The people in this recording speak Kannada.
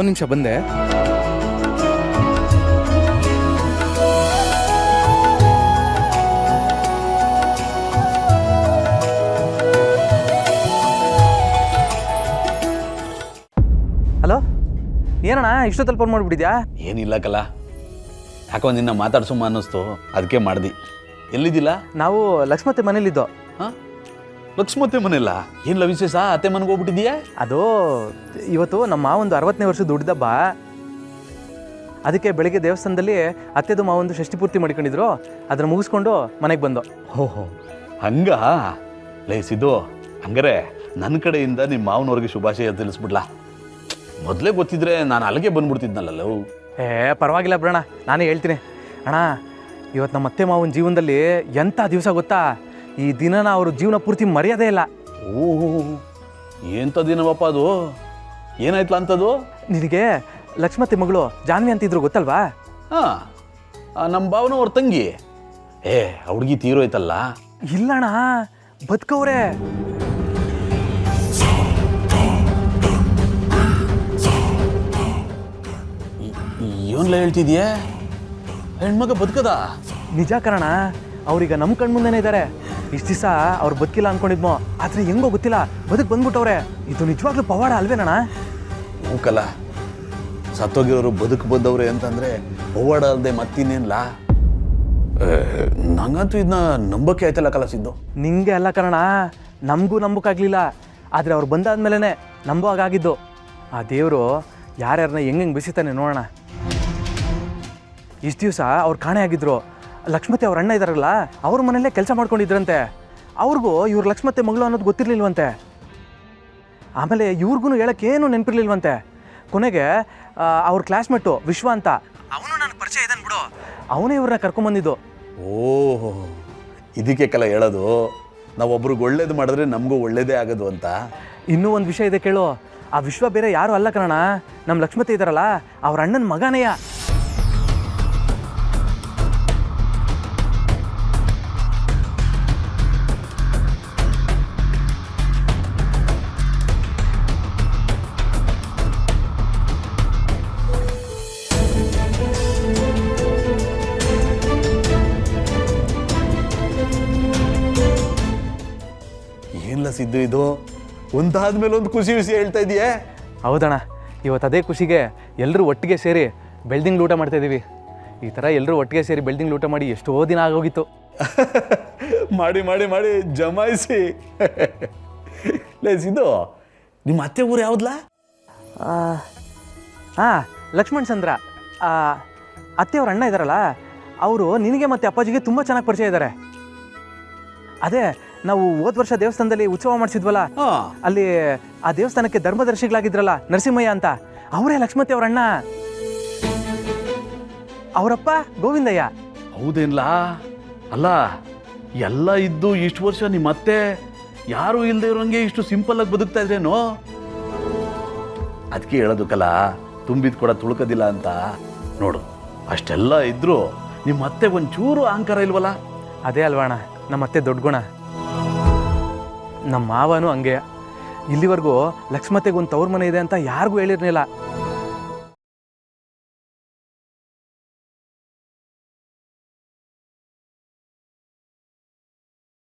ಒಂದು ನಿಮಿಷ ಬಂದೆ. ಹಲೋ, ಏನಣ್ಣ ಇಷ್ಟೊತ್ತಲ್ಲಿ ಫೋನ್ ಮಾಡಿಬಿಟ್ಟಿದ್ಯಾ? ಏನಿಲ್ಲ ಕಲ, ಯಾಕೋ ನಿನ್ನ ಮಾತಾಡ್ಸೋಮ್ಮ ಅನ್ನಿಸ್ತು, ಅದಕ್ಕೆ ಮಾಡ್ದು. ಎಲ್ಲಿದ್ದಿಲ್ಲ? ನಾವು ಲಕ್ಷ್ಮತ್ತೆ ಮನೇಲಿದ್ದೋ. ಹಾಂ, ಲಕ್ಷ್ಮತ್ತೆ ಮನೆಯಲ್ಲ? ಏನಿಲ್ಲ ವಿಶೇಷ? ಅತ್ತೆ ಮನೆಗೆ ಹೋಗ್ಬಿಟ್ಟಿದ್ಯಾ? ಅದು ಇವತ್ತು ನಮ್ಮ ಮಾವೊಂದು 60ನೇ ವರ್ಷದ ದುಡ್ದಬ್ಬ. ಅದಕ್ಕೆ ಬೆಳಿಗ್ಗೆ ದೇವಸ್ಥಾನದಲ್ಲಿ ಅತ್ತೆದು ಮಾವೊಂದು ಷಷ್ಠಿ ಪೂರ್ತಿ ಮಾಡ್ಕೊಂಡಿದ್ರು. ಅದನ್ನು ಮುಗಿಸ್ಕೊಂಡು ಮನೆಗೆ ಬಂದು. ಓಹೋ, ಹಂಗ ಸಿದ್ದು. ಹಂಗಾರೆ ನನ್ನ ಕಡೆಯಿಂದ ನಿಮ್ಮ ಮಾವನವ್ರಿಗೆ ಶುಭಾಶಯ ತಿಳಿಸ್ಬಿಡ್ಲಾ? ಮೊದಲೇ ಗೊತ್ತಿದ್ರೆ ನಾನು ಅಲ್ಲಿಗೆ ಬಂದ್ಬಿಡ್ತಿದ್ನಲ್ಲ. ಪರವಾಗಿಲ್ಲ ಬಿಡೋಣ, ನಾನೇ ಹೇಳ್ತೀನಿ. ಅಣ್ಣ, ಇವತ್ತು ನಮ್ಮ ಅತ್ತೆ ಮಾವನ ಜೀವನದಲ್ಲಿ ಎಂಥ ದಿವಸ ಗೊತ್ತಾ? ಈ ದಿನನ ಅವ್ರ ಜೀವನ ಪೂರ್ತಿ ಮರ್ಯಾದೆ ಇಲ್ಲ. ಓಹೋ, ಎಂಥ ದಿನವಪ್ಪ ಅದು? ಏನಾಯ್ತಲ್ಲ ಅಂಥದ್ದು? ನಿನಗೆ ಲಕ್ಷ್ಮತ್ತೆ ಮಗಳು ಜಾನ್ವಿ ಅಂತಿದ್ರು ಗೊತ್ತಲ್ವಾ? ಹಾಂ, ನಮ್ಮ ಭಾವನವ್ರ ತಂಗಿ. ಹುಡುಗಿ ತೀರೋಯ್ತಲ್ಲ? ಇಲ್ಲಣ್ಣ, ಬದುಕವ್ರೆ. ಇವನ್ಲ ಹೇಳ್ತಿದ್ಯಾ? ಹೆಣ್ಮಗ ಬದುಕದ? ನಿಜ ಕಣ. ಅವ್ರೀಗ ನಮ್ಮ ಕಣ್ಮುಂದೆನೇ ಇದ್ದಾರೆ. ಇಷ್ಟು ದಿವಸ ಅವ್ರು ಬದುಕಿಲ್ಲ ಅನ್ಕೊಂಡಿದ್ಮೋ, ಆದರೆ ಹೆಂಗೋ ಗೊತ್ತಿಲ್ಲ ಬದುಕು ಬಂದ್ಬಿಟ್ಟವ್ರೆ. ಇದು ನಿಜವಾಗ್ಲೂ ಪವಾಡ ಅಲ್ವೇನಣ್ಣ? ಹೂಕಲ್ಲ, ಸತ್ತೋಗಿರೋರು ಬದುಕು ಬಂದವ್ರೆ ಅಂತಂದರೆ ಪವಾಡ ಅಲ್ಲದೆ ಮತ್ತಿನ್ನೇನಿಲ್ಲ. ನಂಗಂತೂ ಇದನ್ನ ನಂಬಕ್ಕೆ ಆಯ್ತಲ್ಲ ಕಲ ಸಿದ್ದು. ನಿಂಗೆ ಅಲ್ಲ ಕಣ, ನಮಗೂ ನಂಬಕ್ಕಾಗಲಿಲ್ಲ. ಆದರೆ ಅವ್ರು ಬಂದಾದ್ಮೇಲೆ ನಂಬೋ ಹಾಗಾಗಿದ್ದು. ಆ ದೇವರು ಯಾರ್ಯಾರನ್ನ ಹೆಂಗೆ ಬಿಸಿತಾನೆ ನೋಡೋಣ. ಇಷ್ಟು ದಿವಸ ಅವ್ರು ಕಾಣೆ ಆಗಿದ್ರು. ಲಕ್ಷ್ಮತ್ತೆ ಅವ್ರ ಅಣ್ಣ ಇದ್ದಾರಲ್ಲ, ಅವ್ರ ಮನೆಯಲ್ಲೇ ಕೆಲಸ ಮಾಡ್ಕೊಂಡಿದ್ರಂತೆ. ಅವ್ರಿಗೂ ಇವ್ರು ಲಕ್ಷ್ಮತ್ತೆ ಮಗಳು ಅನ್ನೋದು ಗೊತ್ತಿರಲಿಲ್ವಂತೆ. ಆಮೇಲೆ ಇವ್ರಿಗೂ ಹೇಳೋಕ್ಕೇನು ನೆನಪಿರ್ಲಿಲ್ವಂತೆ. ಕೊನೆಗೆ ಅವ್ರ ಕ್ಲಾಸ್ಮೇಟು ವಿಶ್ವ ಅಂತ, ಅವನು ನನಗೆ ಪರಿಚಯ ಇದ್ದಾನೆ ಬಿಡು, ಅವನೇ ಇವ್ರನ್ನ ಕರ್ಕೊಂಬಂದಿದ್ದು. ಓಹೋ, ಇದಕ್ಕೆ ಕಲ ಹೇಳೋದು, ನಾವೊಬ್ರಿಗೆ ಒಳ್ಳೇದು ಮಾಡಿದ್ರೆ ನಮಗೂ ಒಳ್ಳೇದೇ ಆಗೋದು ಅಂತ. ಇನ್ನೂ ಒಂದು ವಿಷಯ ಇದೆ ಕೇಳು. ಆ ವಿಶ್ವ ಬೇರೆ ಯಾರು ಅಲ್ಲ ಕಣ, ನಮ್ಮ ಲಕ್ಷ್ಮತ್ತೆ ಇದ್ದಾರಲ್ಲ ಅವ್ರ ಅಣ್ಣನ ಮಗನೇಯ. ಏನಿಲ್ಲ ಸಿದ್ದು, ಇದು ಒಂದಾದ್ಮೇಲೆ ಒಂದು ಖುಷಿ ವಿಷಯ ಹೇಳ್ತಾ ಇದೆಯೇ? ಹೌದಣ್ಣ, ಇವತ್ತು ಅದೇ ಖುಷಿಗೆ ಎಲ್ಲರೂ ಒಟ್ಟಿಗೆ ಸೇರಿ ಬೆಳ್ದಿಂಗ್ಳು ಊಟ ಮಾಡ್ತಾಯಿದ್ದೀವಿ. ಈ ಥರ ಎಲ್ಲರೂ ಒಟ್ಟಿಗೆ ಸೇರಿ ಬೆಳ್ದಿಂಗ್ಳು ಊಟ ಮಾಡಿ ಎಷ್ಟೋ ದಿನ ಆಗೋಗಿತ್ತು. ಮಾಡಿ ಮಾಡಿ ಮಾಡಿ ಜಮಾಯಿಸಿ. ಸಿದ್ದು, ನಿಮ್ಮ ಅತ್ತೆ ಊರು ಯಾವ್ದಲ್ಲ? ಹಾಂ, ಲಕ್ಷ್ಮಣ್ ಚಂದ್ರ. ಅತ್ತೆಯವ್ರ ಅಣ್ಣ ಇದ್ದಾರಲ್ಲ, ಅವರು ನಿನಗೆ ಮತ್ತು ಅಪ್ಪಾಜಿಗೆ ತುಂಬ ಚೆನ್ನಾಗಿ ಪರಿಚಯ ಇದ್ದಾರೆ. ಅದೇ ನಾವು ಹೋದ ವರ್ಷ ದೇವಸ್ಥಾನದಲ್ಲಿ ಉತ್ಸವ ಮಾಡಿಸಿದ್ವಲ್ಲ, ಅಲ್ಲಿ ಆ ದೇವಸ್ಥಾನಕ್ಕೆ ಧರ್ಮದರ್ಶಿಗಳಾಗಿದ್ರಲ್ಲ ನರಸಿಂಹಯ್ಯ ಅಂತ, ಅವರೇ ಲಕ್ಷ್ಮತ್ತೆ ಅವ್ರ ಅಣ್ಣ. ಅವರಪ್ಪ ಗೋವಿಂದಯ್ಯ. ಹೌದೇನ್ಲಾ? ಅಲ್ಲ, ಎಲ್ಲ ಇದ್ದು ಇಷ್ಟು ವರ್ಷ ನಿಮ್ಮ ಅತ್ತೆ ಯಾರು ಇಲ್ಲದೆ ಇರೋಂಗೆ ಇಷ್ಟು ಸಿಂಪಲ್ ಆಗಿ ಬದುಕ್ತಾ ಇದ್ರೇನೋ? ಅದಕ್ಕೆ ಹೇಳೋದು ಕಲ, ತುಂಬಿದ ಕೂಡ ತುಳುಕೋದಿಲ್ಲ ಅಂತ. ನೋಡು, ಅಷ್ಟೆಲ್ಲ ಇದ್ರು ನಿಮ್ಮ ಅತ್ತೆ ಒಂಚೂರು ಅಹಂಕಾರ ಇಲ್ವಲ್ಲ? ಅದೇ ಅಲ್ವಾಣ ನಮ್ಮ ಅತ್ತೆ ದೊಡ್ಡ ಗುಣ. ನಮ್ಮ ಮಾವನೂ ಹಂಗೆ. ಇಲ್ಲಿವರೆಗೂ ಲಕ್ಷ್ಮತ್ತೆಗೆ ಒಂದು ತವ್ರ ಮನೆ ಇದೆ ಅಂತ ಯಾರಿಗೂ ಹೇಳಿರ್ಲಿಲ್ಲ.